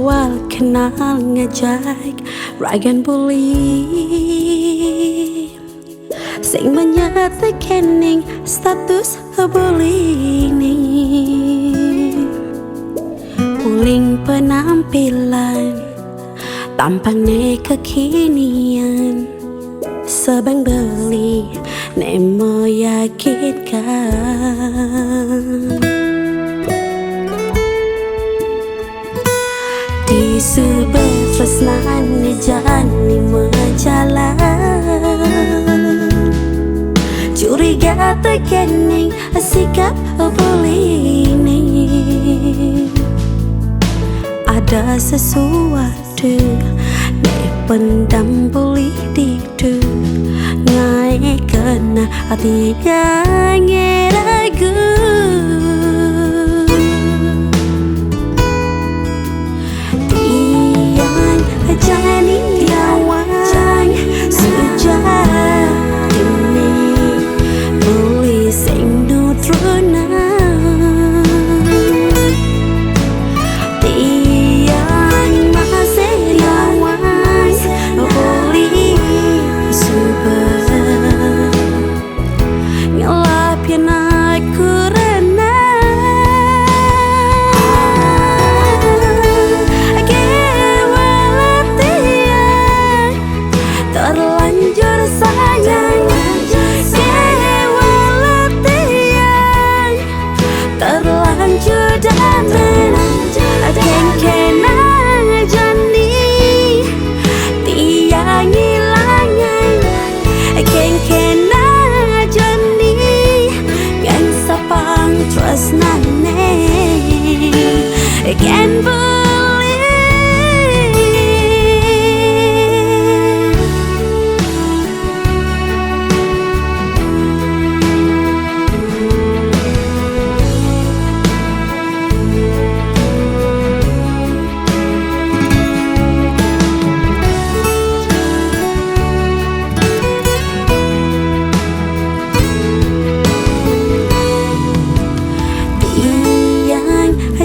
awal kenal ngajak ragan bully sing menyatakan ning status bully ning uling penampilan tampangnya kekinian sebang beli nek meyakinkan di sebelah tresnan jani menjalan curiga tekening sikap boleh nih ada sesuatu nek pendam boleh didu ngai kena hati yang ragu tiang jani tiawang sejak ini boleh sing nutruna tiang masih tiawang boleh super ngelapin aku terlanjur sayang terlanjur damen akan kena jani tiang hilangan akan kena jani yang sapang trust nane akan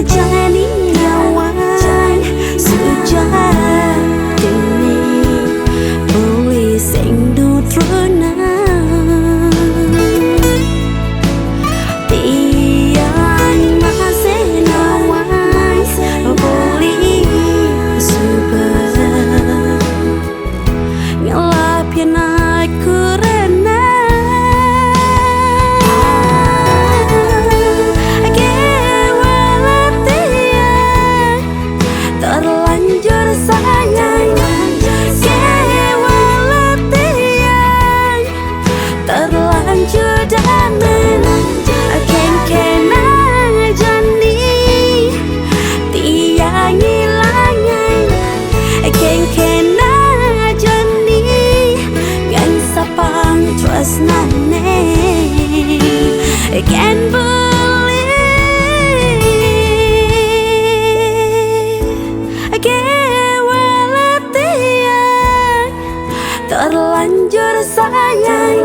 jani nyawang sejak ini boleh sing nutruna tiang masih nyawang boleh super ngelapin aku terlanjur sayang tiang terlanjur damen akan kena jani tiang hilangan akan kena jani yang sapang trust nane akan terlanjur sayang